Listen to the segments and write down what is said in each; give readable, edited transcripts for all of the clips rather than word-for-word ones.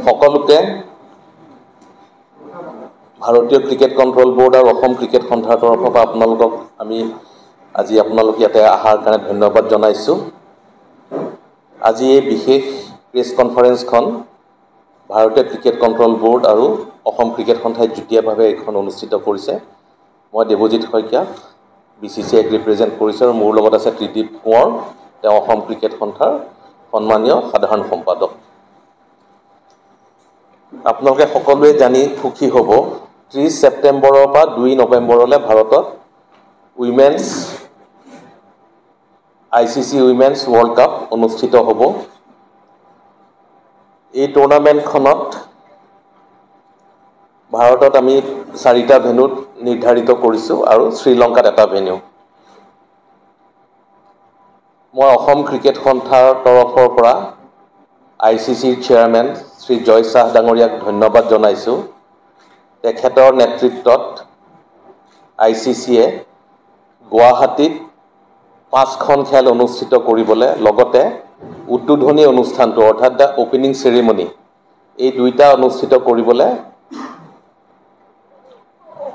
সকলোকে ভাৰতীয় cricket control board আৰু অসম ক্ৰিকেট সন্থাৰ তৰফৰ পৰা আপোনালোকক আমি আজি আপোনালোক ইয়াতে অহাৰ কাৰণে ধন্যবাদ জনাইছোঁ। আজি এই বিশেষ প্ৰেছ কনফাৰেন্সখন ভাৰতীয় ক্ৰিকেট কণ্ট্ৰল বোৰ্ড আৰু অসম ক্ৰিকেট সন্থাই যুটীয়াভাৱে এইখন অনুষ্ঠিত কৰিছে। মই দেৱজিৎ শইকীয়া BCCIক ৰিপ্ৰেজেণ্ট কৰিছোঁ আৰু মোৰ লগত আছে ত্ৰিদীপ কোঁৱৰ, তেওঁ অসম ক্ৰিকেট সন্থাৰ সন্মানীয় সাধাৰণ সম্পাদক। আপোনালোকে সকলোৱে জানি সুখী হ'ব 30 ছেপ্টেম্বৰৰ পৰা 2 নৱেম্বৰলৈ ভাৰতত ICC উইমেন্স ৱৰ্ল্ড কাপ অনুষ্ঠিত হ'ব। এই টুৰ্ণামেণ্টখনত ভাৰতত আমি 4টা ভেন্যুত নিৰ্ধাৰিত কৰিছোঁ আৰু শ্ৰীলংকাত এটা ভেন্যু। মই অসম ক্ৰিকেট সন্থাৰ তৰফৰ পৰা ICCৰ চেয়াৰমেন শ্ৰী জয় শাহ ডাঙৰীয়াক ধন্যবাদ জনাইছোঁ। তেখেতৰ নেতৃত্বত ICCয়ে গুৱাহাটীত 5খন খেল অনুষ্ঠিত কৰিবলৈ লগতে উদ্বোধনী অনুষ্ঠানটো অৰ্থাৎ দ্য অপেনিং চেৰিমনি এই 2টা অনুষ্ঠিত কৰিবলৈ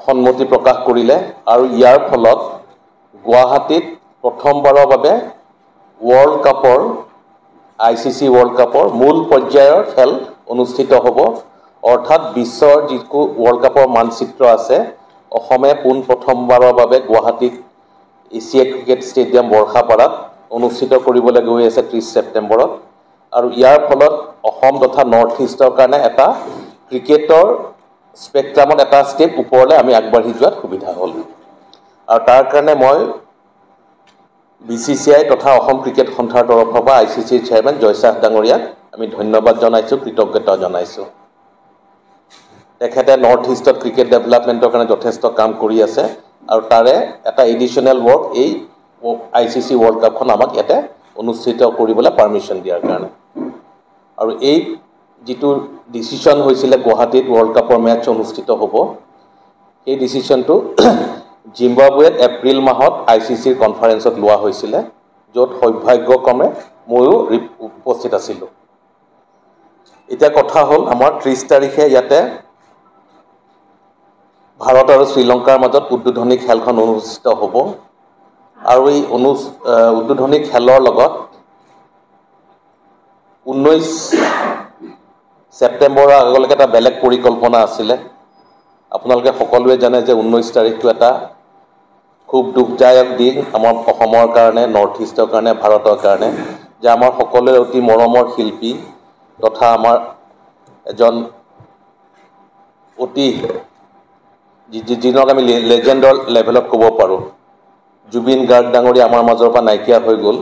সন্মতি প্ৰকাশ কৰিলে আৰু ইয়াৰ ফলত গুৱাহাটীত প্ৰথমবাৰৰ বাবে ICC ৱৰ্ল্ড কাপৰ মূল পৰ্যায়ৰ খেল অনুষ্ঠিত হ'ব। অৰ্থাৎ বিশ্বৰ যিটো ৱৰ্ল্ড কাপৰ মানচিত্ৰ আছে, অসমে পোনপ্ৰথমবাৰৰ বাবে গুৱাহাটীত এছিয়া ক্ৰিকেট ষ্টেডিয়াম বৰ্ষাপাৰাত অনুষ্ঠিত কৰিবলৈ গৈ আছে 30 ছেপ্টেম্বৰত। আৰু ইয়াৰ ফলত অসম তথা নৰ্থ ইষ্টৰ কাৰণে এটা ক্ৰিকেটৰ স্পেক্ট্ৰামত এটা ষ্টেপ ওপৰলৈ আমি আগবাঢ়ি যোৱাত সুবিধা হ'ল। আৰু তাৰ কাৰণে মই BCCI তথা অসম ক্ৰিকেট সন্থাৰ তৰফৰ পৰা ICCৰ চেয়াৰমেন জয় শাহ ডাঙৰীয়াক আমি ধন্যবাদ জনাইছোঁ, কৃতজ্ঞতা জনাইছোঁ। তেখেতে নৰ্থ ইষ্টত ক্ৰিকেট ডেভেলপমেণ্টৰ কাৰণে যথেষ্ট কাম কৰি আছে আৰু তাৰে এটা এডিশ্যনেল ৱৰ্ক এই ICC ৱৰ্ল্ড কাপখন আমাক ইয়াতে অনুষ্ঠিত কৰিবলৈ পাৰ্মিশ্যন দিয়াৰ কাৰণে। আৰু এই যিটো ডিচিশ্যন হৈছিলে গুৱাহাটীত ৱৰ্ল্ড কাপৰ মেটছ অনুষ্ঠিত হ'ব, সেই ডিচিশ্যনটো জিম্বাবুৱেত এপ্ৰিল মাহত ICCৰ কনফাৰেন্সত লোৱা হৈছিলে, য'ত সৌভাগ্যক্ৰমে ময়ো উপস্থিত আছিলোঁ। এতিয়া কথা হ'ল আমাৰ 30 তাৰিখে ইয়াতে ভাৰত আৰু শ্ৰীলংকাৰ মাজত উদ্বোধনী খেলখন অনুষ্ঠিত হ'ব আৰু এই উদ্বোধনী খেলৰ লগত 19 ছেপ্টেম্বৰৰ আগলৈকে এটা বেলেগ পৰিকল্পনা আছিলে। আপোনালোকে সকলোৱে জানে যে 19 তাৰিখটো এটা খুব দুখদায়ক দিন আমাৰ অসমৰ কাৰণে, নৰ্থ ইষ্টৰ কাৰণে, ভাৰতৰ কাৰণে, যে আমাৰ সকলোৰে অতি মৰমৰ শিল্পী তথা আমাৰ এজন অতি যিজনক আমি লেজেণ্ডৰ লেভেলত ক'ব পাৰোঁ, জুবিন গাৰ্গ ডাঙৰীয়া আমাৰ মাজৰ পৰা নাইকিয়া হৈ গ'ল।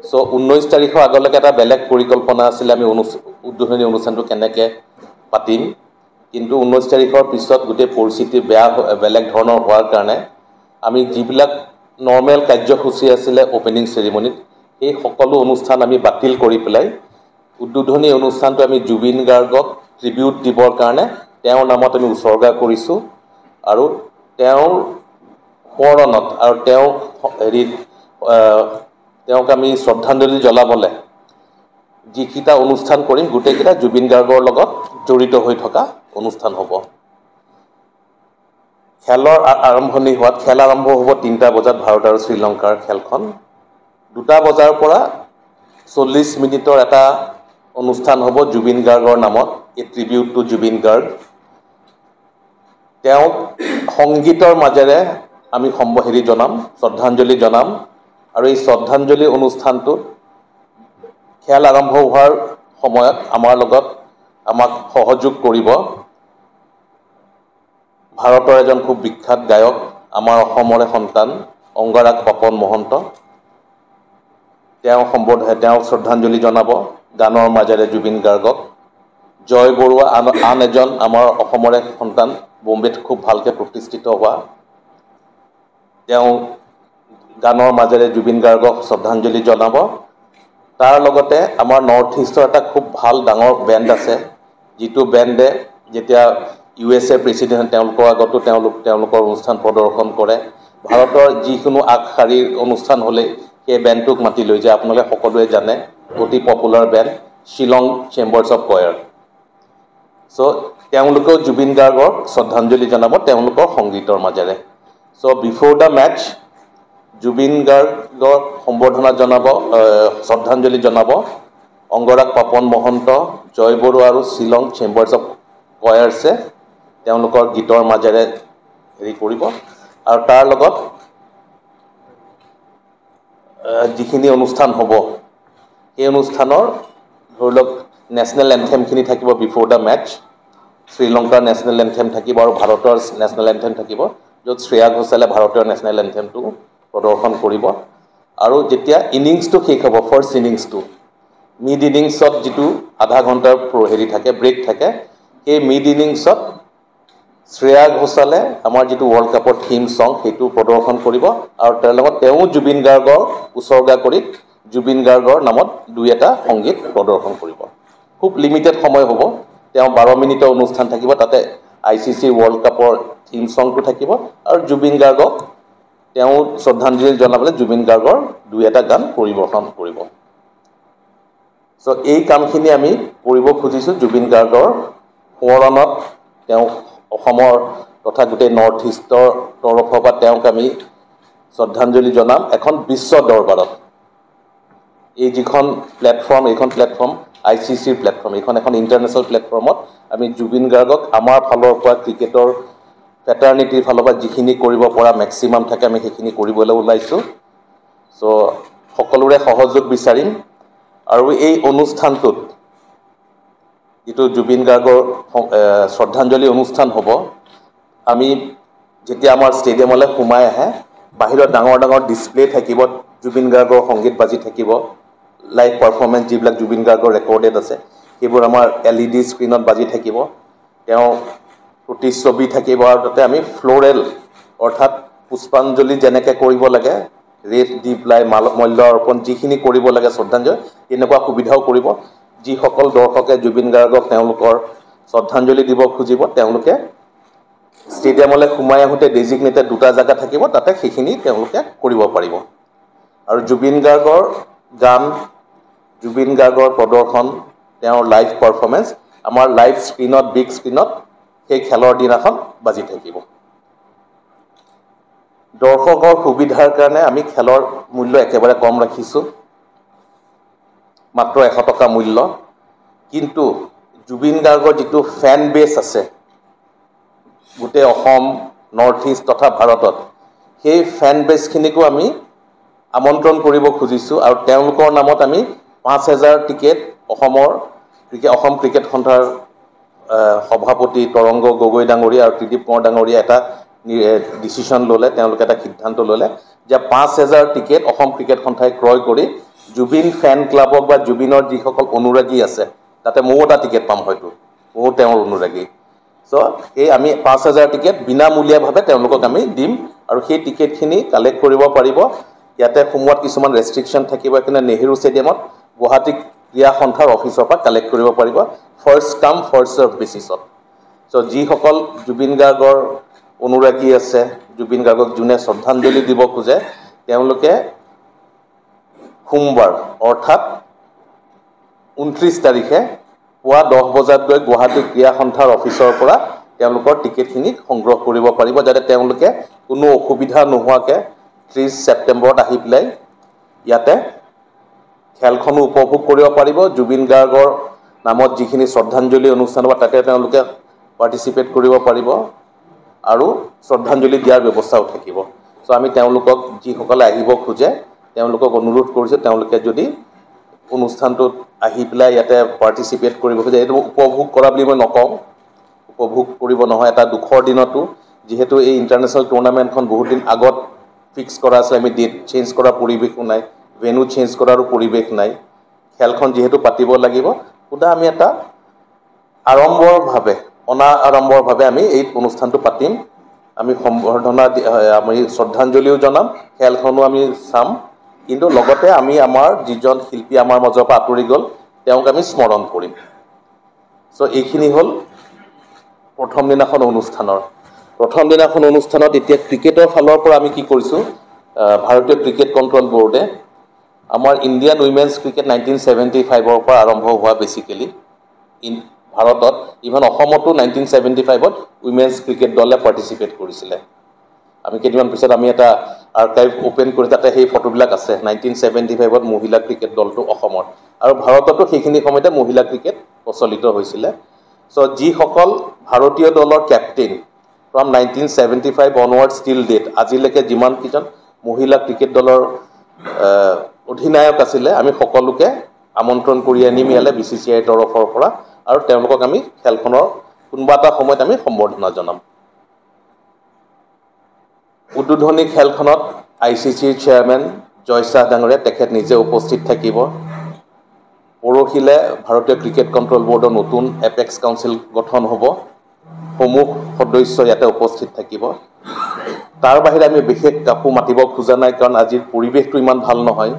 চ' 19 তাৰিখৰ আগলৈকে এটা বেলেগ পৰিকল্পনা আছিলে আমি উদ্বোধনী অনুষ্ঠানটো কেনেকৈ পাতিম। কিন্তু 19 তাৰিখৰ পিছত গোটেই পৰিস্থিতি বেলেগ ধৰণৰ হোৱাৰ কাৰণে আমি যিবিলাক নৰ্মেল কাৰ্যসূচী আছিলে অপেনিং চেৰিমনিত, সেই সকলো অনুষ্ঠান আমি বাতিল কৰি পেলাই উদ্বোধনী অনুষ্ঠানটো আমি জুবিন গাৰ্গক ট্ৰিবিউট দিবৰ কাৰণে তেওঁৰ নামত আমি উৎসৰ্গা কৰিছোঁ আৰু তেওঁৰ সোঁৱৰণত আৰু তেওঁক আমি শ্ৰদ্ধাঞ্জলি জ্বলাবলৈ যিকেইটা অনুষ্ঠান কৰিম, গোটেইকেইটা জুবিন গাৰ্গৰ লগত জড়িত হৈ থকা অনুষ্ঠান হ'ব। খেল আৰম্ভ হ'ব 3টা বজাত ভাৰত আৰু শ্ৰীলংকাৰ খেলখন। 2টা বজাৰ পৰা 40 মিনিটৰ এটা অনুষ্ঠান হ'ব জুবিন গাৰ্গৰ নামত, এ ট্ৰিবিউট টু জুবিন গাৰ্গ। তেওঁক সংগীতৰ মাজেৰে আমি শ্ৰদ্ধাঞ্জলি জনাম আৰু এই শ্ৰদ্ধাঞ্জলি অনুষ্ঠানটোত খেল আৰম্ভ হোৱাৰ সময়ত আমাক সহযোগ কৰিব ভাৰতৰ এজন খুব বিখ্যাত গায়ক, আমাৰ অসমৰে সন্তান অংগৰাগ পাপন মহন্ত। তেওঁ শ্ৰদ্ধাঞ্জলি জনাব গানৰ মাজেৰে জুবিন গাৰ্গক। জয় বৰুৱা আন এজন আমাৰ অসমৰে সন্তান, বম্বেত খুব ভালকৈ প্ৰতিষ্ঠিত হোৱা, তেওঁ গানৰ মাজেৰে জুবিন গাৰ্গক শ্ৰদ্ধাঞ্জলি জনাব। তাৰ লগতে আমাৰ নৰ্থ ইষ্টৰ এটা খুব ভাল ডাঙৰ বেণ্ড আছে, যিটো বেণ্ডে যেতিয়া USA প্ৰেচিডেণ্ট তেওঁলোকৰ আগতো তেওঁলোকৰ অনুষ্ঠান প্ৰদৰ্শন কৰে। ভাৰতৰ যিকোনো আগশাৰীৰ অনুষ্ঠান হ'লে সেই বেণ্ডটোক মাতি লৈ যায়। আপোনালোকে সকলোৱে জানে, অতি popular band Shillong Chamber of Choir. So তেওঁলোকেও জুবিন গাৰ্গক শ্ৰদ্ধাঞ্জলি জনাব তেওঁলোকৰ সংগীতৰ মাজেৰে so before the match Zubeen গাৰ্গক সম্বৰ্ধনা জনাব শ্ৰদ্ধাঞ্জলি জনাব অংগৰাগ পাপন মহন্ত জয় বড়ো আৰু শ্বিলং চেম্বাৰ্ছ অফ কয়াৰ্ছে তেওঁলোকৰ গীতৰ মাজেৰে হেৰি কৰিব আৰু তাৰ লগত যিখিনি অনুষ্ঠান হ'ব এই অনুষ্ঠানৰ ধৰি লওক নেশ্যনেল এন্থেমখিনি থাকিব বিফোৰ দ্য মেচ শ্ৰীলংকাৰ নেশ্যনেল এন্থেম থাকিব আৰু ভাৰতৰ নেশ্যনেল এন্থেম থাকিব য'ত শ্ৰেয়া ঘোষালে ভাৰতীয় নেশ্যনেল এন্থেমটো প্ৰদৰ্শন কৰিব আৰু যেতিয়া ইনিংছটো শেষ হ'ব ফাৰ্ষ্ট ইনিংছটো মিড ইনিংছত যিটো আধা ঘণ্টাৰ হেৰি থাকে ব্ৰেক থাকে সেই মিড ইনিংছত শ্ৰেয়া ঘোষালে আমাৰ যিটো ৱৰ্ল্ড কাপৰ থিম ছং সেইটো প্ৰদৰ্শন কৰিব আৰু তাৰ লগত তেওঁ জুবিন গাৰ্গক উৎসৰ্গা কৰি জুবিন গাৰ্গৰ নামত দুই এটা সংগীত প্ৰদৰ্শন কৰিব খুব লিমিটেড সময় হ'ব তেওঁ 12 মিনিটৰ অনুষ্ঠান থাকিব তাতে ICC ৱৰ্ল্ড কাপৰ থিম ছংটো থাকিব আৰু জুবিন গাৰ্গক তেওঁ শ্ৰদ্ধাঞ্জলি জনাবলৈ জুবিন গাৰ্গৰ দুই এটা গান পৰিৱেশন কৰিব সো এই কামখিনি আমি কৰিব খুজিছোঁ জুবিন গাৰ্গৰ সোঁৱৰণত তেওঁ অসমৰ তথা গোটেই নৰ্থ ইষ্টৰ তৰফৰ পৰা তেওঁক আমি শ্ৰদ্ধাঞ্জলি জনাম এখন বিশ্ব দৰবাৰত এই যিখন প্লেটফৰ্ম এইখন প্লেটফৰ্ম ICCৰ প্লেটফৰ্ম এইখন এখন ইণ্টাৰনেশ্যনেল প্লেটফৰ্মত আমি জুবিন গাৰ্গক আমাৰ ফালৰ পৰা ক্ৰিকেটৰ ফেটাৰ্নিটিৰ ফালৰ পৰা যিখিনি কৰিব পৰা মেক্সিমাম থাকে আমি সেইখিনি কৰিবলৈ ওলাইছোঁ সো সকলোৰে সহযোগ বিচাৰিম আৰু এই অনুষ্ঠানটোত যিটো জুবিন গাৰ্গৰ শ্ৰদ্ধাঞ্জলি অনুষ্ঠান হ'ব আমি যেতিয়া আমাৰ ষ্টেডিয়ামলৈ সোমাই আহে বাহিৰত ডাঙৰ ডাঙৰ ডিছপ্লে থাকিব জুবিন গাৰ্গৰ সংগীত বাজি থাকিব লাইভ পাৰফৰ্মেঞ্চ যিবিলাক জুবিন গাৰ্গৰ ৰেকৰ্ডেড আছে সেইবোৰ আমাৰ LED স্ক্ৰীণত বাজি থাকিব তেওঁ প্ৰতিচ্ছবি থাকিব আৰু তাতে আমি ফ্ল'ৰেল অৰ্থাৎ পুষ্পাঞ্জলি যেনেকৈ কৰিব লাগে ৰেড দি পেলাই মল্য অৰ্পণ যিখিনি কৰিব লাগে শ্ৰদ্ধাঞ্জলি তেনেকুৱা সুবিধাও কৰিব যিসকল দৰ্শকে জুবিন গাৰ্গক তেওঁলোকৰ শ্ৰদ্ধাঞ্জলি দিব খুজিব তেওঁলোকে ষ্টেডিয়ামলৈ সোমাই আহোঁতে ডেজিগনেটেড দুটা জাগা থাকিব তাতে সেইখিনি তেওঁলোকে কৰিব পাৰিব আৰু জুবিন গাৰ্গৰ গান জুবিন গাৰ্গৰ প্ৰদৰ্শন তেওঁৰ লাইভ পাৰফৰ্মেঞ্চ আমাৰ লাইভ স্ক্ৰীণত বিগ স্ক্ৰীণত সেই খেলৰ দিনাখন বাজি থাকিব দৰ্শকৰ সুবিধাৰ কাৰণে আমি খেলৰ মূল্য একেবাৰে কম ৰাখিছোঁ মাত্ৰ 100 টকা মূল্য কিন্তু জুবিন গাৰ্গৰ যিটো ফেন বেছ আছে গোটেই অসম নৰ্থ ইষ্ট তথা ভাৰতত সেই ফেন বেছখিনিকো আমি আমন্ত্ৰণ কৰিব খুজিছোঁ আৰু তেওঁলোকৰ নামত আমি 5000 টিকেট অসম ক্ৰিকেট সন্থাৰ সভাপতি তৰংগ গগৈ ডাঙৰীয়া আৰু ত্ৰিদীপ কোঁৱৰ ডাঙৰীয়া এটা ডিচিশ্যন ল'লে তেওঁলোকে এটা সিদ্ধান্ত ল'লে যে 5000 টিকেট অসম ক্ৰিকেট সন্থাই ক্ৰয় কৰি জুবিন ফেন ক্লাবক বা জুবিনৰ যিসকল অনুৰাগী আছে তাতে ময়ো এটা টিকেট পাম হয়তো ময়ো তেওঁৰ অনুৰাগী সো এই আমি 5000 টিকেট বিনামূলীয়াভাৱে তেওঁলোকক আমি দিম আৰু সেই টিকেটখিনি কালেক্ট কৰিব পাৰিব ইয়াতে সোমোৱাত কিছুমান ৰেষ্ট্ৰিকশ্যন থাকিব কিন্তু নেহেৰু ষ্টেডিয়ামত গুৱাহাটী ক্ৰীড়া সন্থাৰ অফিচৰ পৰা কালেক্ট কৰিব পাৰিব ফাৰ্ষ্ট কাম ফাৰ্ষ্ট চাৰ্ভ বেচিছত সো যিসকল জুবিন গাৰ্গৰ অনুৰাগী আছে জুবিন গাৰ্গক যোনে শ্ৰদ্ধাঞ্জলি দিব খোজে তেওঁলোকে সোমবাৰ অৰ্থাৎ 29 তাৰিখে পুৱা 10 বজাত গৈ গুৱাহাটী ক্ৰীড়া সন্থাৰ অফিচৰ পৰা তেওঁলোকৰ টিকেটখিনি সংগ্ৰহ কৰিব পাৰিব যাতে তেওঁলোকে কোনো অসুবিধা নোহোৱাকৈ 30 ছেপ্টেম্বৰত আহি পেলাই ইয়াতে খেলখনো উপভোগ কৰিব পাৰিব জুবিন গাৰ্গৰ নামত যিখিনি শ্ৰদ্ধাঞ্জলি অনুষ্ঠান হ'ব তাতে তেওঁলোকে পাৰ্টিচিপেট কৰিব পাৰিব আৰু শ্ৰদ্ধাঞ্জলি দিয়াৰ ব্যৱস্থাও থাকিব সো আমি তেওঁলোকক যিসকলে আহিব খোজে তেওঁলোকক অনুৰোধ কৰিছোঁ তেওঁলোকে যদি অনুষ্ঠানটোত আহি পেলাই ইয়াতে পাৰ্টিচিপেট কৰিব খোজে এইটো উপভোগ কৰা বুলি মই নকওঁ উপভোগ কৰিব নহয় এটা দুখৰ দিনতো যিহেতু এই ইণ্টাৰনেশ্যনেল টুৰ্ণামেণ্টখন বহুত দিন আগত ফিক্স কৰা আছে আমি ডেট চেঞ্জ কৰা পৰিৱেশো নাই ভেনু চেঞ্জ কৰাৰো পৰিৱেশ নাই খেলখন যিহেতু পাতিব লাগিব খুদা আমি এটা আড়ম্বৰভাৱে আমি এই অনুষ্ঠানটো পাতিম আমি সম্বৰ্ধনা আমি শ্ৰদ্ধাঞ্জলিও জনাম খেলখনো আমি চাম কিন্তু লগতে আমি আমাৰ যিজন শিল্পী আমাৰ মাজৰ পৰা আঁতৰি গ'ল তেওঁক আমি স্মৰণ কৰিম সো এইখিনি হ'ল প্ৰথম দিনাখন অনুষ্ঠানত এতিয়া ক্ৰিকেটৰ ফালৰ পৰা আমি কি কৰিছোঁ ভাৰতীয় ক্ৰিকেট কণ্ট্ৰল বৰ্ডে আমাৰ ইণ্ডিয়ান উইমেন্স ক্ৰিকেট 1975ৰ পৰা আৰম্ভ হোৱা বেচিকেলি ভাৰতত ইভেন অসমতো 1975ত উইমেন্স ক্ৰিকেট দলে পাৰ্টিচিপেট কৰিছিলে আমি কেইদিনমান পিছত আমি এটা আৰ্কাইভ ওপেন কৰি তাতে সেই ফটোবিলাক আছে 1975ত মহিলা ক্ৰিকেট দলটো অসমৰ আৰু ভাৰততো সেইখিনি সময়তে মহিলা ক্ৰিকেট প্ৰচলিত হৈছিলে সো যিসকল ভাৰতীয় দলৰ captain from 1975 onward still date আজিলৈকে যিমান কিজন মহিলা ক্ৰিকেট দলৰ অধিনায়ক আছিলে আমি সকলোকে আমন্ত্ৰণ কৰি আনিম ইয়ালে বিচিচিআইৰ তৰফৰ পৰা আৰু তেওঁলোকক আমি খেলখনৰ কোনোবা এটা সময়ত আমি সম্বৰ্ধনা জনাম উদ্বোধনী খেলখনত আইচিচিৰ চেয়াৰমেন জয় শাহ ডাঙৰীয়া তেখেত নিজে উপস্থিত থাকিব পৰহিলে ভাৰতীয় ক্ৰিকেট কণ্ট্ৰল বৰ্ডৰ নতুন এপেক্স কাউন্সিল গঠন হ'ব সমূহ সদস্য ইয়াতে উপস্থিত থাকিব তাৰ বাহিৰে আমি বিশেষ কাকো মাতিব খোজা নাই কাৰণ আজিৰ পৰিৱেশটো ইমান ভাল নহয়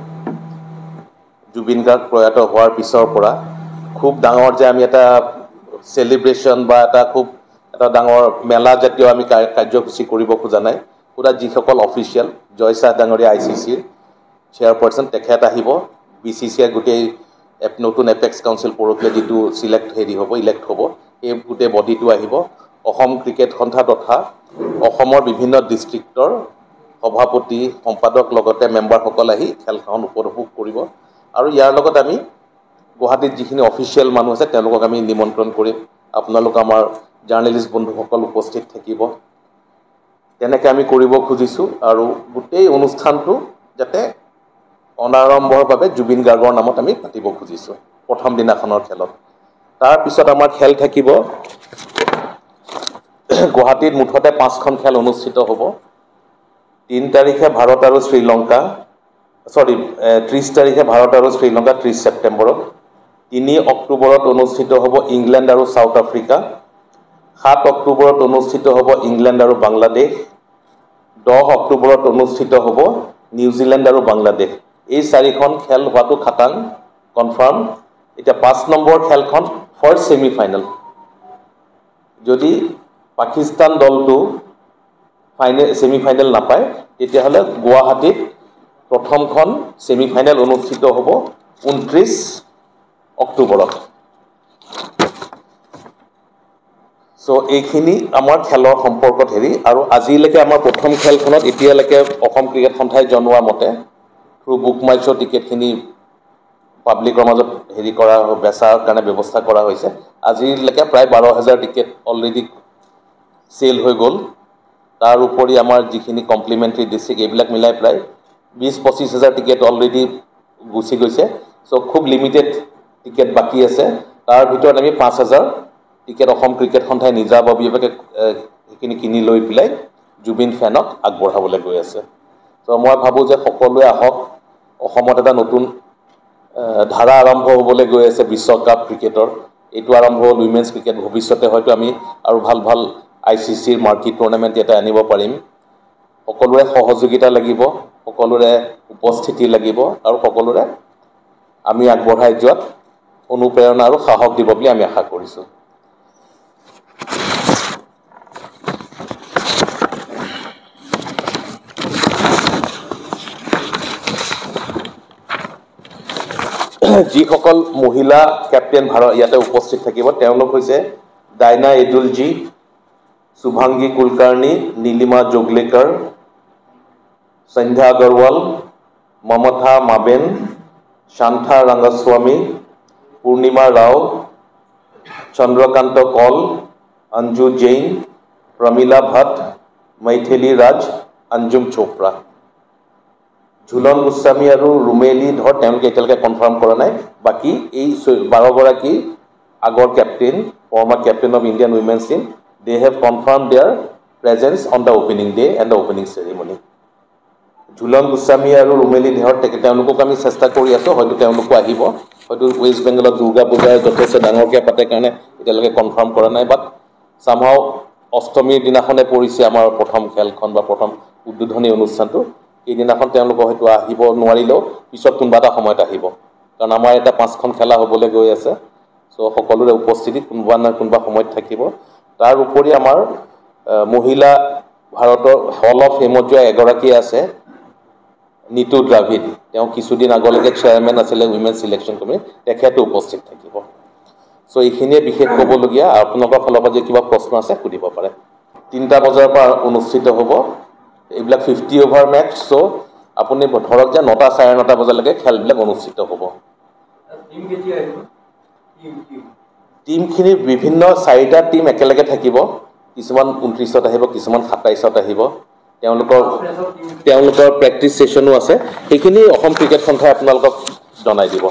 জুবিন গাৰ্গ প্ৰয়াত হোৱাৰ পিছৰ পৰা খুব ডাঙৰ যে আমি এটা সেলিব্ৰেশন বা এটা খুব এটা ডাঙৰ মেলা জাতীয় আমি কাৰ্যসূচী কৰিব খোজা নাই পুৰা যিসকল অফিচিয়েল জয় শাহ ডাঙৰীয়া আইচিচিৰ চেয়াৰপাৰ্সন তেখেত আহিব বিচিচিআই গোটেই নতুন এপেক্স কাউন্সিল পৰহিলে যিটো ইলেক্ট হ'ব এই গোটেই বডিটো আহিব অসম ক্ৰিকেট সন্থা তথা অসমৰ বিভিন্ন ডিষ্ট্ৰিক্টৰ সভাপতি সম্পাদক লগতে মেম্বাৰসকল আহি খেলখন উপভোগ কৰিব আৰু ইয়াৰ লগত আমি গুৱাহাটীত যিখিনি অফিচিয়েল মানুহ আছে তেওঁলোকক আমি নিমন্ত্ৰণ কৰিম আপোনালোক আমাৰ জাৰ্নেলিষ্ট বন্ধুসকল উপস্থিত থাকিব তেনেকৈ আমি কৰিব খুজিছোঁ আৰু গোটেই অনুষ্ঠানটো যাতে অনাৰম্ভৰ বাবে জুবিন গাৰ্গৰ নামত আমি পাতিব খুজিছোঁ প্ৰথম দিনাখনৰ খেলত তাৰপিছত আমাৰ খেল থাকিব গুৱাহাটীত মুঠতে 5খন খেল অনুষ্ঠিত হ'ব 3 তাৰিখে ভাৰত আৰু শ্ৰীলংকা 30 তাৰিখে ভাৰত আৰু শ্ৰীলংকা 30 ছেপ্টেম্বৰত 3 অক্টোবৰত অনুষ্ঠিত হ'ব ইংলেণ্ড আৰু সাউথ আফ্ৰিকা 7 অক্টোবৰত অনুষ্ঠিত হ'ব ইংলেণ্ড আৰু বাংলাদেশ 10 অক্টোবৰত অনুষ্ঠিত হ'ব নিউজিলেণ্ড আৰু বাংলাদেশ এই 4খন খেল হোৱাটো খাটাং কনফাৰ্ম এতিয়া 5 নম্বৰ খেলখন ফাৰ্ষ্ট সেমিফাইনেল যদি পাকিস্তান দলটো সেমিফাইনেল নাপায় তেতিয়াহ'লে গুৱাহাটীত প্ৰথমখন সেমিফাইনেল অনুষ্ঠিত হ'ব 29 অক্টোবৰত সো এইখিনি আমাৰ খেলৰ সম্পৰ্কত আৰু আজিলৈকে আমাৰ প্ৰথম খেলখনত এতিয়ালৈকে অসম ক্ৰিকেট সন্থাই জনোৱা মতে থ্ৰু বুক মাই শ্ব' টিকেটখিনি পাব্লিকৰ মাজত কৰা বেচাৰ কাৰণে ব্যৱস্থা কৰা হৈছে আজিলৈকে প্ৰায় 12,000 টিকেট অলৰেডি সেল হৈ গ'ল তাৰ উপৰি আমাৰ যিখিনি কমপ্লিমেণ্টাৰী ডিষ্ট্ৰিক্ট এইবিলাক মিলাই প্ৰায় 20-25,000 টিকেট অলৰেডি গুচি গৈছে সো খুব লিমিটেড টিকেট বাকী আছে তাৰ ভিতৰত আমি 5,000 টিকেট অসম ক্ৰিকেট সন্থাই নিজাববীয়াকৈ সেইখিনি কিনি লৈ পেলাই জুবিন ফেনক আগবঢ়াবলৈ গৈ আছে তো মই ভাবোঁ যে সকলোৱে আহক অসমত এটা নতুন ধাৰা আৰম্ভ হ'বলৈ গৈ আছে বিশ্বকাপ ক্ৰিকেটৰ এইটো আৰম্ভ হ'ল উইমেন্স ক্ৰিকেট ভৱিষ্যতে হয়তো আমি আৰু ভাল ভাল আইচিচিৰ মাৰ্কি টুৰ্ণামেণ্ট এটা আনিব পাৰিম সকলোৰে সহযোগিতা লাগিব সকলোৰে উপস্থিতি লাগিব আৰু সকলোৰে আমি আগবঢ়াই যোৱাত অনুপ্ৰেৰণা আৰু সাহস দিব বুলি আমি আশা কৰিছোঁ যিসকল মহিলা কেপ্টেইন ভাৰত ইয়াতে উপস্থিত থাকিব তেওঁলোক হৈছে ডাইনা এডুলজি শুভাংগী কুলকাৰ্ণী নীলিমা যোগলেকাৰ সন্ধ্যা আগৰৱাল মমতা মাবেন শান্তা ৰংগস্বামী পূৰ্ণিমা ৰাও চন্দ্ৰকান্ত কল অঞ্জু জৈন প্ৰমীলা ভাট মৈথিলী ৰাজ অঞ্জুম চোপ্ৰা ঝুলন গোস্বামী আৰু ৰুমেলি ধৰ তেওঁলোকে এতিয়ালৈকে কনফাৰ্ম কৰা নাই বাকী এই 12 গৰাকী আগৰ captain former captain of Indian women's team they have confirm their presence on the opening day and the opening ceremony Jhulan Goswami আৰু ৰুমেলি ধৰ তেওঁলোকক আমি চেষ্টা কৰি আছোঁ হয়তো তেওঁলোকো আহিব হয়তো ৱেষ্ট বেংগলত দুৰ্গা পূজাৰ যথেষ্ট ডাঙৰকৈ পাতে কাৰণে এতিয়ালৈকে কনফাৰ্ম কৰা নাই বাট চামহাও অষ্টমীৰ দিনাখনে পৰিছে আমাৰ প্ৰথম খেলখন বা প্ৰথম উদ্বোধনী অনুষ্ঠানটো এইদিনাখন তেওঁলোক হয়তো আহিব নোৱাৰিলেও পিছত কোনোবা এটা সময়ত আহিব কাৰণ আমাৰ এটা 5খন খেলা হ'বলৈ গৈ আছে সো সকলোৰে উপস্থিতি কোনোবা না কোনোবা সময়ত থাকিব তাৰ উপৰি আমাৰ মহিলা ভাৰতৰ হল অফ ফেমত যোৱা এগৰাকী আছে নিতু দ্ৰাভিড তেওঁ কিছুদিন আগলৈকে চেয়াৰমেন আছিলে উইমেন সিলেকশ্যন কমিটি তেখেতো উপস্থিত থাকিব সো এইখিনিয়ে বিশেষ ক'বলগীয়া। আপোনালোকৰ ফালৰ পৰা যে কিবা প্ৰশ্ন আছে সুধিব পাৰে। 3টা বজাৰ পৰা অনুষ্ঠিত হ'ব এইবিলাক 50 অভাৰ মেচ। চ' আপুনি ধৰক যে 9টা 9:30 বজালৈকে খেলবিলাক অনুষ্ঠিত হ'ব। টিমখিনি বিভিন্ন 4টা টিম একেলগে থাকিব। কিছুমান 29ত আহিব, কিছুমান 27ত আহিব। তেওঁলোকৰ প্ৰেক্টিচ ছেশ্যনো আছে। সেইখিনি অসম ক্ৰিকেট সন্থাই আপোনালোকক জনাই দিব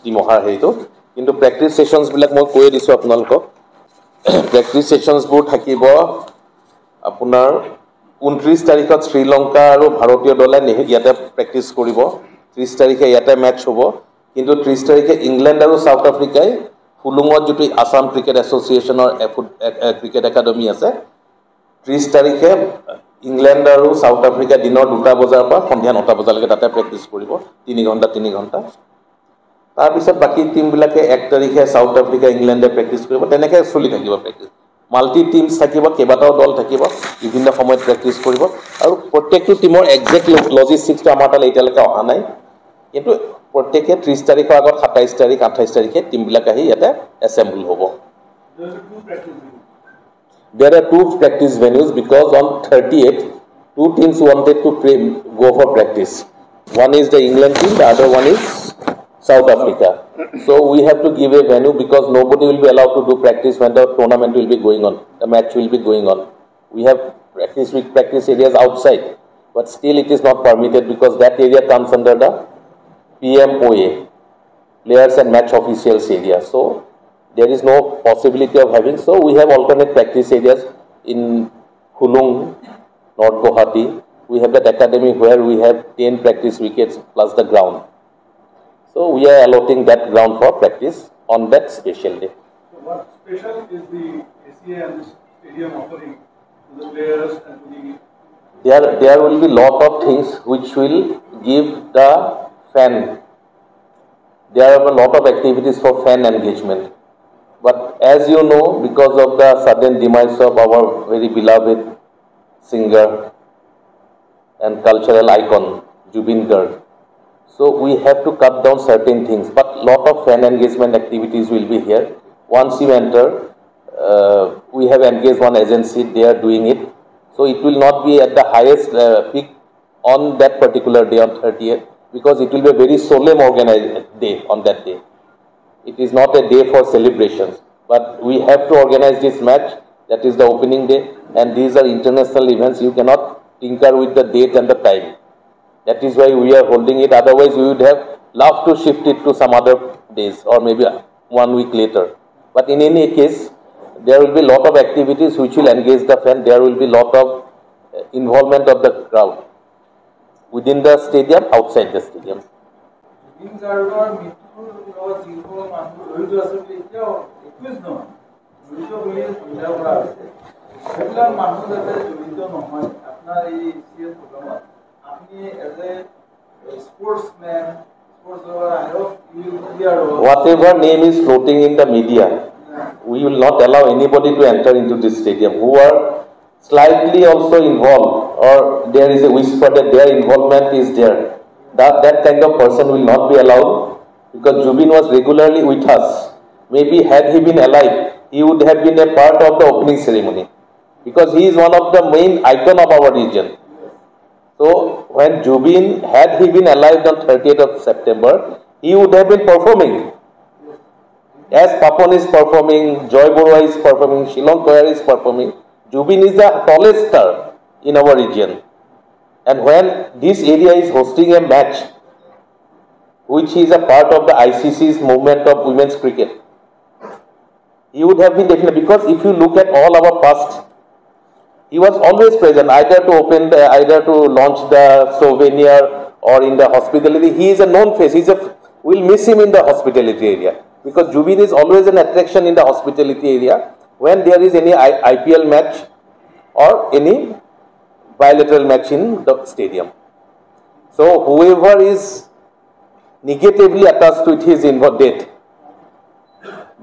টিম অহাৰ হেৰিটো। কিন্তু প্ৰেক্টিচ ছেশ্যনছবিলাক মই কৈ দিছোঁ আপোনালোকক। প্ৰেক্টিচ ছেশ্যনছবোৰ থাকিব আপোনাৰ 29 তাৰিখত শ্ৰীলংকা আৰু ভাৰতীয় দলে ইয়াতে প্ৰেক্টিচ কৰিব। 30 তাৰিখে ইয়াতে মেচ হ'ব। কিন্তু 30 তাৰিখে ইংলেণ্ড আৰু চাউথ আফ্ৰিকাই ফুলুঙত যিটো আছাম ক্ৰিকেট এছ'চিয়েশ্যনৰ ক্ৰিকেট একাডেমি আছে, 30 তাৰিখে ইংলেণ্ড আৰু চাউথ আফ্ৰিকা দিনৰ 2টা বজাৰ পৰা সন্ধিয়া 9টা বজালৈকে তাতে প্ৰেক্টিচ কৰিব। 3 ঘণ্টা। তাৰপিছত বাকী টিমবিলাকে 1 তাৰিখে চাউথ আফ্ৰিকা ইংলেণ্ডে প্ৰেক্টিচ কৰিব। তেনেকৈ চলি থাকিব প্ৰেক্টিচ। মাল্টি টিমছ থাকিব, কেইবাটাও দল থাকিব, বিভিন্ন সময়ত প্ৰেক্টিচ কৰিব। আৰু প্ৰত্যেকটো টিমৰ একজেক্ট লজিষ্টিক্সটো আমাৰ তালৈ এতিয়ালৈকে অহা নাই। কিন্তু প্ৰত্যেকে 30 তাৰিখৰ আগত 27 তাৰিখ 28 তাৰিখে টিমবিলাক আহি ইয়াতে এছেম্বল হ'ব। There are 2 practice venues because on 30th, 2 teams wanted to go for practice. One is the England team, the other one is South Africa. So we have to give a venue because nobody will be allowed to do practice when the tournament will be going on. The match will be going on. We have practice areas outside, but still it is not permitted because that area comes under the PMOA, Players and Match Officials area. So there is no possibility of having. So we have alternate practice areas in Khulung, North Guwahati. We have that academy where we have 10 practice wickets plus the ground. So we are allotting that ground for practice on that special day. So what special is the ACA and the stadium offering to the players and to the... There will be lot of things which will give the fan. There are a lot of activities for fan engagement. But as you know, because of the sudden demise of our very beloved singer and cultural icon, Jubin Garg, so we have to cut down certain things. But lot of fan engagement activities will be here. Once you enter, we have engaged one agency, they are doing it. So it will not be at the highest peak on that particular day on 30th because it will be a very solemn organized day on that day. It is not a day for celebrations, but we have to organize this match. That is the opening day, and these are international events. You cannot tinker with the date and the time. That is why we are holding it. Otherwise, we would have loved to shift it to some other days or maybe 1 week later. But in any case, there will be a lot of activities which will engage the fan. There will be a lot of involvement of the crowd within the stadium, outside the stadium. Whatever name is floating in the media, we will not allow anybody to enter into this stadium who are slightly also involved or there is a whisper that their involvement is there. That kind of person will not be allowed because Jubin was regularly with us. Maybe had he been alive, he would have been a part of the opening ceremony because he is one of the main icon of our region. So when Jubin, had he been alive on 30th of September, he would have been performing. As Papon is performing, Joy Borua is performing, Shillong Koyar is performing, Jubin is the tallest star in our region. And when this area is hosting a match, which is a part of the ICC's movement of women's cricket, he would have been definitely, because if you look at all our past, he was always present, either to launch the souvenir or in the hospitality. He is a known face. We'll miss him in the hospitality area because Jubin is always an attraction in the hospitality area when there is any IPL match or any bilateral match in the stadium. So whoever is negatively attached with his death,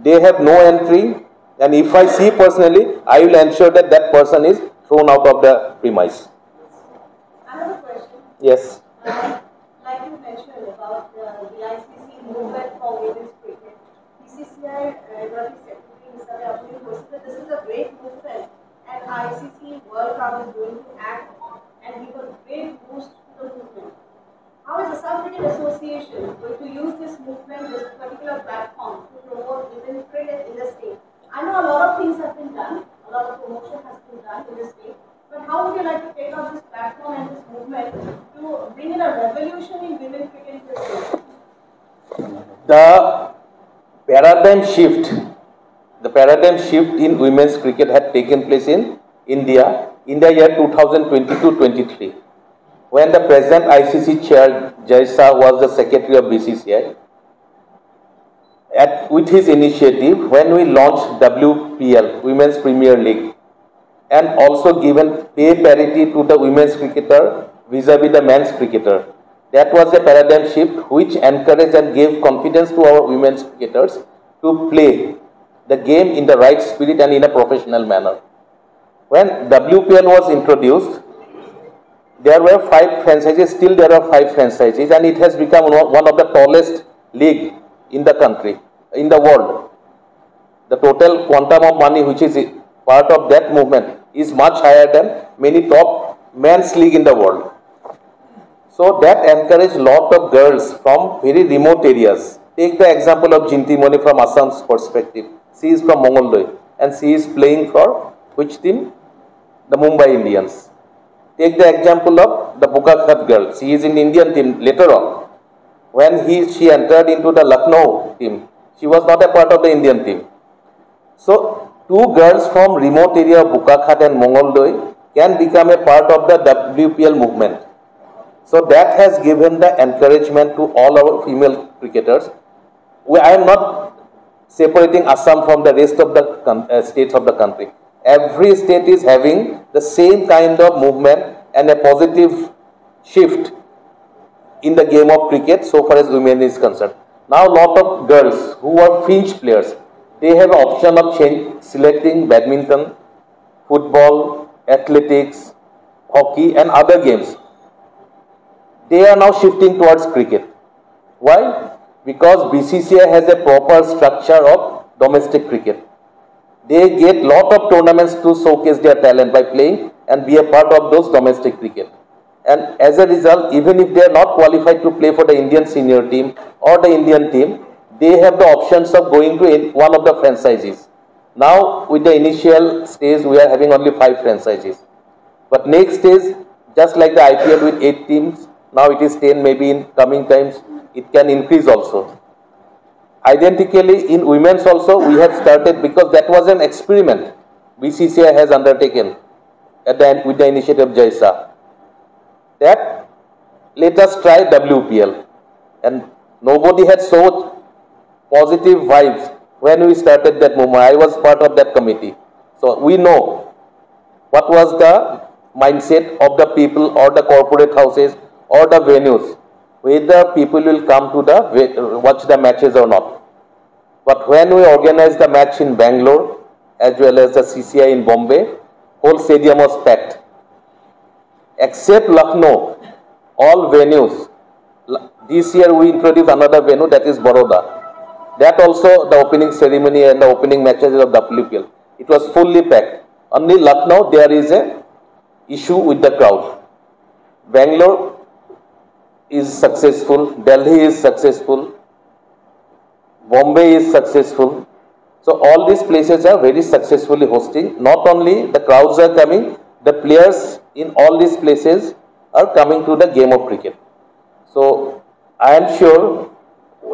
they have no entry, and if I see personally, I will ensure that that person is thrown out of the premise. I have a question. Yes. Like you mentioned about the ICC movement for women's cricket, we BCCI Executive Secretary Mr. Abdul Hossain that this is a great movement and ICC World Cup is going to act and give a great boost to the movement. How is Assam Cricket Association going to use this movement, this particular platform, to promote women's cricket in the state? I know a lot of things have been done, a lot of promotion has been done in the state, but how would you like to take up this platform and this movement to bring in a revolution in women's cricket in the state? The paradigm shift in women's cricket had taken place in India year 2022-23, when the present ICC chair Jai Shah was the secretary of BCCI. With his initiative, when we launched WPL, Women's Premier League, and also given pay parity to the women's cricketer vis-a-vis the men's cricketer, that was a paradigm shift which encouraged and gave confidence to our women's cricketers to play the game in the right spirit and in a professional manner. When WPL was introduced, there were 5 franchises, still there are 5 franchises, and it has become one of the tallest league in the country, in the world. The total quantum of money which is part of that movement is much higher than many top men's league in the world. So that encouraged lot of girls from very remote areas. Take the example of Jinti Moni from Assam's perspective. She is from Mongoldoi and she is playing for which team? The Mumbai Indians. Take the example of the Bukakhat girl. She is in the Indian team later on. When she entered into the Lucknow team, she was not a part of the Indian team. So 2 girls from remote area of Bukakhat and Mongoldoi can become a part of the WPL movement. So that has given the encouragement to all our female cricketers. I am not separating Assam from the rest of the states of the country. Every state is having the same kind of movement and a positive shift in the game of cricket so far as women is concerned. Now a lot of girls who are fringe players, they have an option of selecting badminton, football, athletics, hockey and other games. They are now shifting towards cricket. Why? Because BCCI has a proper structure of domestic cricket. They get lot of tournaments to showcase their talent by playing and be a part of those domestic cricket. And as a result, even if they are not qualified to play for the Indian senior team or the Indian team, they have the options of going to one of the franchises. Now, with the initial stage, we are having only 5 franchises. But next stage, just like the IPL with 8 teams, now it is 10, maybe in coming times, it can increase also. Identically, in women's also, we have started because that was an experiment BCCI has undertaken with the initiative of Jai Shah. That let us try WPL. And nobody had so positive vibes when we started that movement. I was part of that committee. So we know what was the mindset of the people or the corporate houses or the venues, whether people will come to watch the matches or not. But when we organized the match in Bangalore as well as the CCI in Bombay, whole stadium was packed. Except Lucknow, all venues. This year we introduced another venue, that is Baroda. That also the opening ceremony and the opening matches of WPL. It was fully packed. Only Lucknow there is a issue with the crowd. Bangalore is successful, Delhi is successful, Bombay is successful. So all these places are very successfully hosting. Not only the crowds are coming, the players in all these places are coming to the game of cricket. So I am sure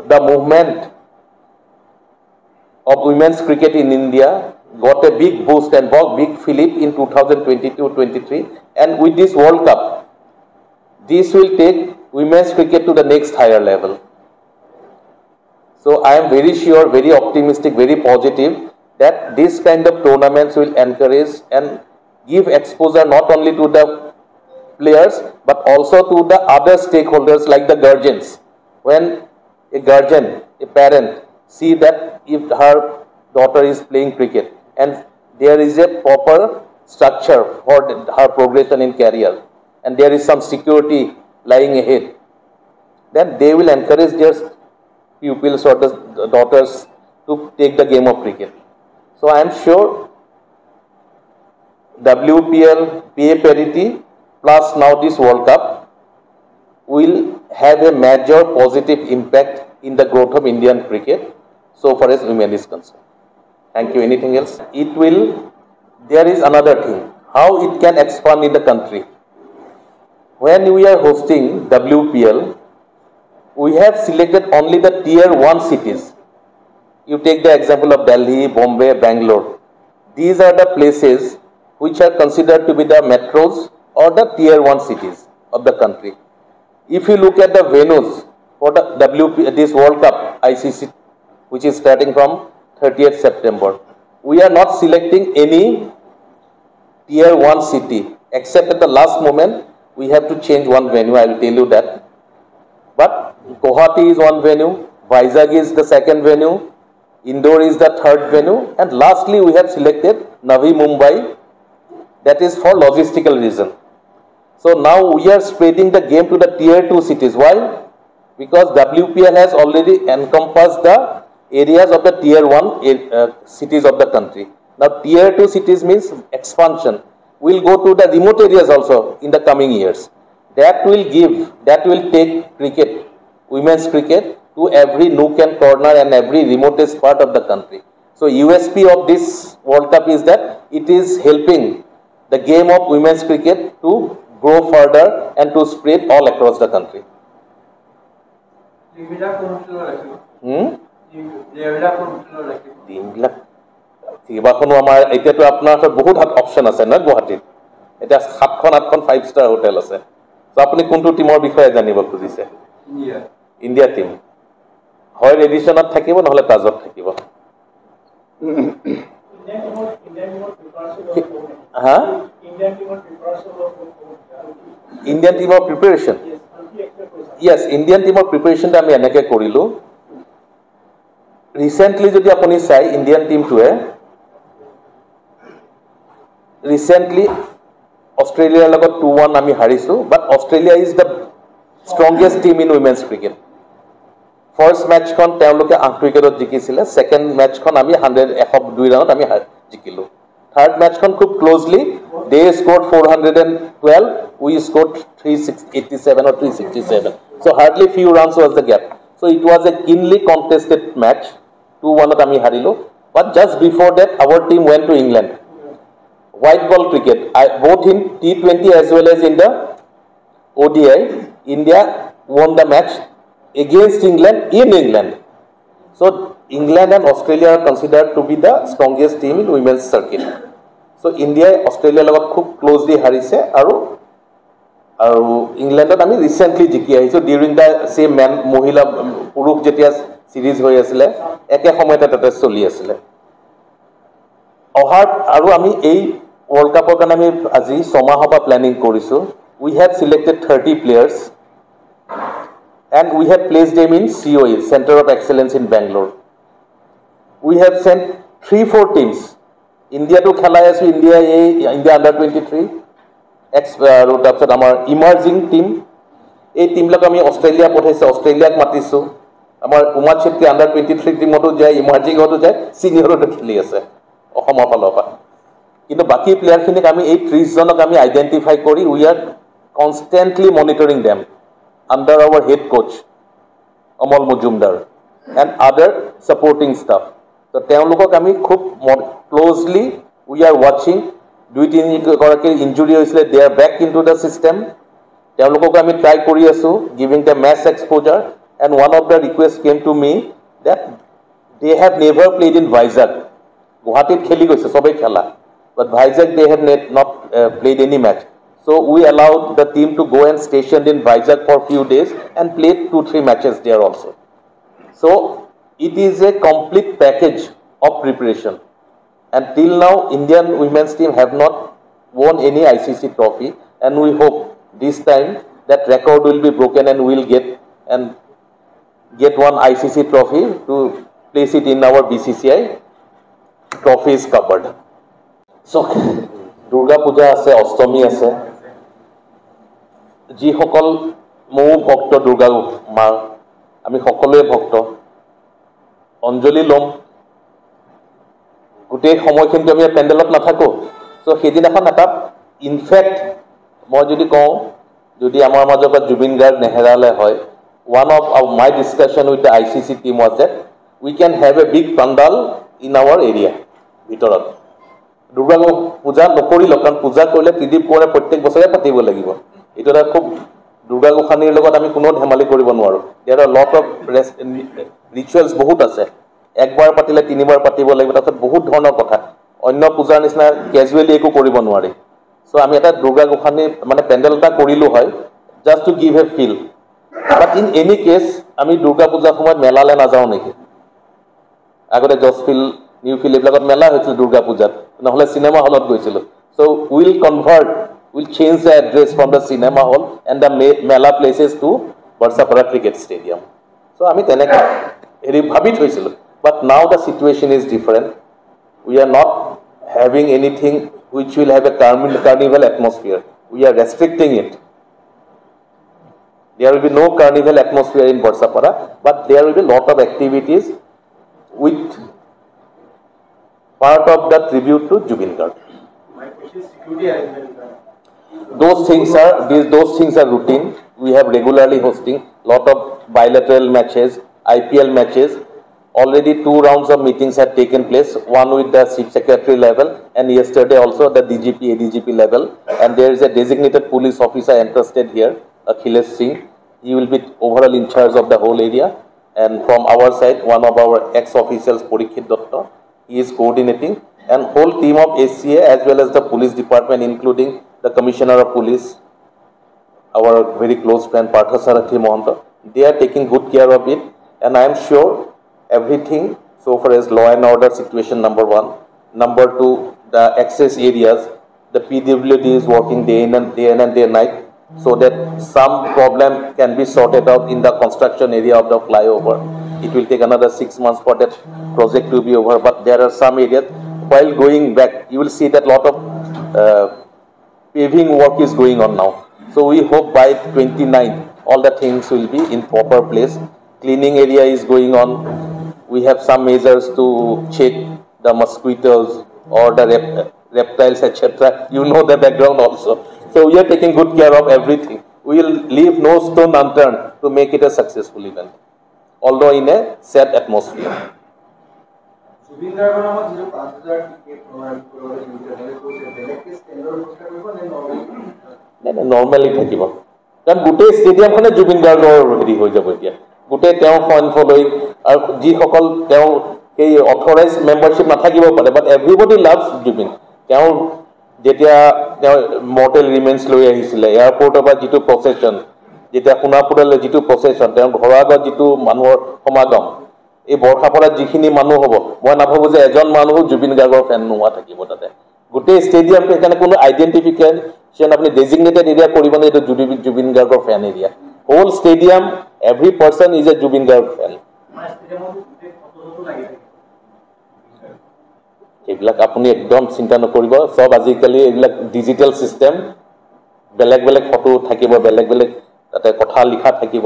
the movement of women's cricket in India got a big boost and big fillip in 2022-23, and with this World Cup, this will take women's cricket to the next higher level. So I am very sure, very optimistic, very positive that this kind of tournaments will encourage and give exposure not only to the players but also to the other stakeholders like the guardians. When a guardian, a parent, see that if her daughter is playing cricket and there is a proper structure for her progression in career and there is some security lying ahead, then they will encourage their pupils or the daughters to take the game of cricket. So I am sure WPL, PA parity plus now this World Cup will have a major positive impact in the growth of Indian cricket so far as women is concerned. Thank you. Anything else? It will, there is another thing, how it can expand in the country. When we are hosting WPL, we have selected only the tier 1 cities. You take the example of Delhi, Bombay, Bangalore. These are the places which are considered to be the metros or the tier 1 cities of the country. If you look at the venues for the this World Cup ICC, which is starting from 30th September, we are not selecting any tier 1 city, except at the last moment we have to change one venue. I will tell you that. But Guwahati is one venue, Vizag is the second venue, Indore is the third venue, and lastly we have selected Navi Mumbai, that is for logistical reason. So now we are spreading the game to the tier 2 cities. Why? Because WPL has already encompassed the areas of the tier 1 cities of the country. Now tier 2 cities means expansion. We will go to the remote areas also in the coming years. That will take cricket, women's cricket, to every nook and corner and every remotest part of the country. So USP of this World Cup is that it is helping the game of women's cricket to grow further and to spread all across the country. কেইবাখনো আমাৰ এতিয়াতো আপোনাৰ বহুত option আছে ন গুৱাহাটীত এটা 7খন 8খন 5 star hotel আছে তো আপুনি কোনটো টিমৰ বিষয়ে জানিব খুজিছে ইন্ডিয়া টিম হয় এডিশনত থাকিব নহলে তাজত থাকিব হা ইন্ডিয়ান টিমৰ প্ৰিপাৰেচন yes Indian টিমৰ প্ৰিপাৰেচনটা আমি এনেকে কৰিলো ৰিসেন্টলি যদি আপুনি চাই ইন্ডিয়ান টিমটোৱে recently Australia লগত 2-1 আমি হাৰিছো but Australia is the strongest team in women's cricket first match খন তেওঁলোকে 8 উইকেটত জিকিছিলে second match খন আমি 102 ৰানত আমি জিকিলো third match খন খুব closely they scored 412 we scored 387 or 367 so hardly few runs was the gap so it was a keenly contested match 2-1 ত আমি হাৰিলো but just before that our team went to England white ball cricket both in T20 as well as in the ODI India won the match against England in England so England and Australia are considered to be the strongest team in women's circuit so India Australia লগত খুব closely হাৰিছে আৰু ইংল্যান্ডত আমি recently জিকি আহিছো during দা same man মহিলা পুৰুষ যেতিয়া সিৰিজ হৈ আছিল একে সময়তে তাতে চলি আছিল অহাৰ আৰু আমি এই World Cup কাৰণে আমি আজি সমাহবা প্ল্যানিং কৰিছো we have selected 30 players and we have placed them in COE Center of Excellence in Bangalore we have sent 3-4 teams India to খেলাই আছো India under 23 আৰু তাৰপিছত আমাৰ ইমাৰ্জিং টিম এই টিমবিলাক আমি অষ্ট্ৰেলিয়া পঠাইছো অষ্ট্ৰেলিয়াক মাতিছো আমাৰ উমা চেত্ৰী আন্ডাৰ 23 টিমতো যায় ইমাৰ্জিংতো যায় সিনিয়ৰতো খেলি আছে অসমৰ ফালৰ পৰা কিন্তু বাকি প্লেয়াৰখিনিক আমি এই 30 জনক আমি আইডেন্টিফাই কৰি we are constantly monitoring them under our head coach Amol Muzumdar and other supporting staff তো তেওঁলোকক আমি খুব ক্লোজলি উই আৰ ওয়াচিং 2-3 গৰাকীৰ ইনজুৰি হৈছিলে they are back into the system তেওঁলোকক আমি ট্ৰাই কৰি আছো giving the match exposure and one of the request came to me that they have never played in Vizag গুৱাহাটীত খেলি গৈছে সবেই খেলা but Vizag they have not played any match so we allowed the team to go and stationed in Vizag for few days and played 2-3 matches there also so it is a complete package of preparation and till now Indian women's team have not won any ICC trophy and we hope this time that record will be broken and we will get one ICC trophy to place it in our BCCI trophies cupboard so Durga Puja আছে অষ্টমী আছে যি সকল মৌ ভক্ত দুৰ্গা মা আমি সকলোৱে ভক্ত অঞ্জলি লম গোটেই সময়খিনিতো আমি পেণ্ডেলত নাথাকোঁ চ' সেইদিনাখন এটা ইনফেক্ট মই যদি কওঁ যদি আমাৰ মাজৰ পৰা জুবিন গাৰ্গ নেহেৰালে হয় one of my discussion with the ICC team was that we can have a big pandal in our area ভিতৰত দুৰ্গা পূজা নকৰিলেও কাৰণ পূজা কৰিলে ত্ৰিদীপ কোঁৱৰে প্ৰত্যেক বছৰে পাতিব লাগিব এইটো এটা খুব দুৰ্গা গোসানীৰ লগত আমি কোনো ধেমালি কৰিব নোৱাৰোঁ there are lot of rituals বহুত আছে একবাৰ পাতিলে তিনিবাৰ পাতিব লাগিব তাৰপিছত বহুত ধৰণৰ কথা অন্য পূজাৰ নিচিনা কেজুৱেলি একো কৰিব নোৱাৰি চ' আমি এটা দুৰ্গা গোসানী মানে পেণ্ডেল এটা কৰিলোঁ হয় just to give a feel but in any case আমি দুৰ্গা পূজাৰ সময়ত মেলালৈ নাযাওঁ নেকি আগতে জজফিল্ড নিউ ফিল্ড এইবিলাকত মেলা হৈছিল দুৰ্গা পূজাত নহ'লে চিনেমা হলত গৈছিলোঁ so' will change the address from the cinema hall and the mela places to Barsapara cricket stadium so' আমি তেনেকৈ হেৰি ভাবি থৈছিলোঁ but now the situation is different we are not having anything which will have a carnival atmosphere we are restricting it There will be no carnival atmosphere in Barsapara, but there will be a lot of activities with part of the tribute to Jubin Garg. My question is security arrangement. Those things are routine. We have regularly hosting lot of bilateral matches, IPL matches. Already 2 rounds of meetings have taken place. One with the chief secretary level, and yesterday also the DGP, ADGP level. And there is a designated police officer interested here. Akhilesh Singh, he will be overall in charge of the whole area, and from our side one of our ex-officials Porikshit Datta, he is coordinating, and whole team of SCA as well as the police department including the commissioner of police, our very close friend Partha Sarathi Mohanta, they are taking good care of it, and I am sure everything so far as law and order situation number 1, number 2 the access areas, the PWD is working day in and day night so that some problem can be sorted out in the construction area of the flyover. It will take another 6 months for that project to be over, but there are some areas while going back you will see that lot of paving work is going on now, so we hope by 29th all the things will be in proper place. Cleaning area is going on. We have some measures to check the mosquitoes or the reptiles etc. You know the background also. So we are taking good care of everything. We will leave no stone unturned to make it a successful event, although in a sad atmosphere. Jubin Garg নামত যে 5000 ticket প্ৰদান কৰিবলৈ কৈছে বেলেগকে ষ্টেণ্ডৰ ব্যৱস্থা কৰিব নে নৰ্মেলি থাকিব কাৰণ গোটেই ষ্টেডিয়ামখনে জুবিন গাৰ্গৰ হেৰি হৈ যাব এতিয়া গোটেই তেওঁ ফন ফলোইং আৰু যিসকল তেওঁ সেই অথৰাইজ মেম্বাৰশ্বিপ নাথাকিব পাৰে বাট এভৰিবডি লাভছ জুবিন তেওঁ যেতিয়া তেওঁ মৰ্টেল ৰিমেন্স লৈ আহিছিলে এয়াৰপৰ্টৰ পৰা যিটো প্ৰচেছন যেতিয়া সোণাপুৰলৈ যিটো প্ৰচেছন তেওঁ ঘৰৰ আগত যিটো মানুহৰ সমাগম এই বৰ্ষাপাৰাত যিখিনি মানুহ হ'ব মই নাভাবোঁ যে এজন মানুহ জুবিন গাৰ্গৰ ফেন নোহোৱা থাকিব তাতে গোটেই ষ্টেডিয়ামটো সেইকাৰণে কোনো আইডেণ্টিফিকেশ্যন আপুনি ডেজিগনেটেড এৰিয়া কৰিব নে এইটো জুবিন গাৰ্গৰ fan area whole stadium every person is a Zubeen Garg fan এইবিলাক আপুনি একদম চিন্তা নকৰিব সব আজিকালি এইবিলাক ডিজিটেল চিষ্টেম বেলেগ বেলেগ ফটো থাকিব বেলেগ বেলেগ তাতে কথা লিখা থাকিব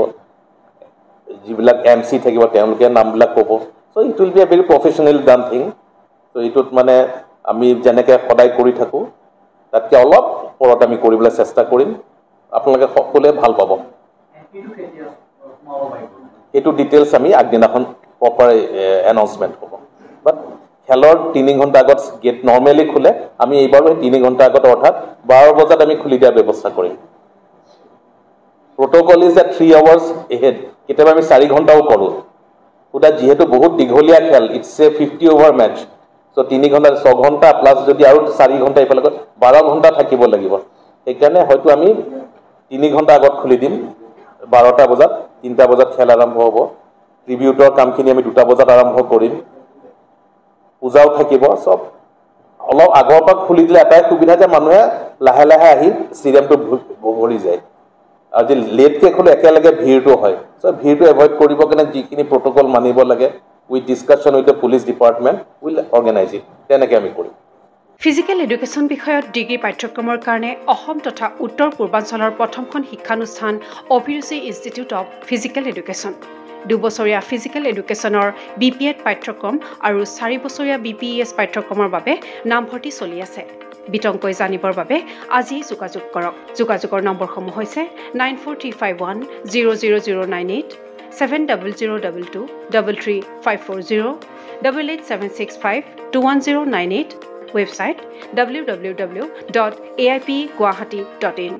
যিবিলাক MC থাকিব তেওঁলোকে নামবিলাক ক'ব so' it will be a very professional done thing so' এইটোত মানে আমি যেনেকৈ সদায় কৰি থাকোঁ তাতকৈ অলপ ওপৰত আমি কৰিবলৈ চেষ্টা কৰিম আপোনালোকে সকলোৱে ভাল পাব সেইটো ডিটেইলছ আমি আগদিনাখন প্ৰপাৰ এনাউন্সমেণ্ট হ'ব বাট খেলৰ 3 ঘণ্টা আগত গেট নৰ্মেলি খোলে আমি এইবাৰো 3 ঘণ্টা আগত অৰ্থাৎ 12 বজাত আমি খুলি দিয়াৰ ব্যৱস্থা কৰিম protocol is that 3 hours ahead কেতিয়াবা আমি 4 ঘণ্টাও কৰোঁ ওটা যেহেতু বহুত দীঘলীয়া খেল it's a 50 over match so 3 ঘণ্টা 6 ঘণ্টা প্লাস যদি আৰু 4 ঘণ্টা ইফালে 12 ঘণ্টা থাকিব লাগিব সেইকাৰণে হয়তো আমি 3 ঘণ্টা আগত খুলি দিম 12টা বজাত 3টা বজাত খেল আৰম্ভ হ'ব ট্ৰিবিউটৰ কামখিনি আমি 2টা বজাত আৰম্ভ কৰিম পূজাও থাকিব সব অলপ আগৰ পৰা খুলি দিলে এটাই সুবিধা যে মানুহে লাহে লাহে আহি ষ্টেডিয়ামটো ভৰি যায় আৰু যে লেটকে খোলে একেলগে ভিৰটো হয় সো ভিৰটো এভয়েড কৰিব কাৰণে যিখিনি প্ৰট'কল মানিব লাগে we discussion with the police department will organise it তেনেকৈ আমি কৰিম ফিজিকেল এডুকেশ্যন বিষয়ত ডিগ্ৰী পাঠ্যক্ৰমৰ কাৰণে অসম তথা উত্তৰ পূৰ্বাঞ্চলৰ প্ৰথমখন শিক্ষানুষ্ঠান Abhiruchi institute of physical education 2বছৰীয়া ফিজিকেল এডুকেশ্যনৰ BPEd পাঠ্যক্ৰম আৰু 4 বছৰীয়া BPES পাঠ্যক্ৰমৰ বাবে নামভৰ্তি চলি আছে। বিতংকৈ জানিবৰ বাবে আজি যোগাযোগ কৰক। যোগাযোগৰ নম্বৰসমূহ হৈছে 9435100098, 7002233540, 88765210998, ৱেবছাইট www.aipguwahati.in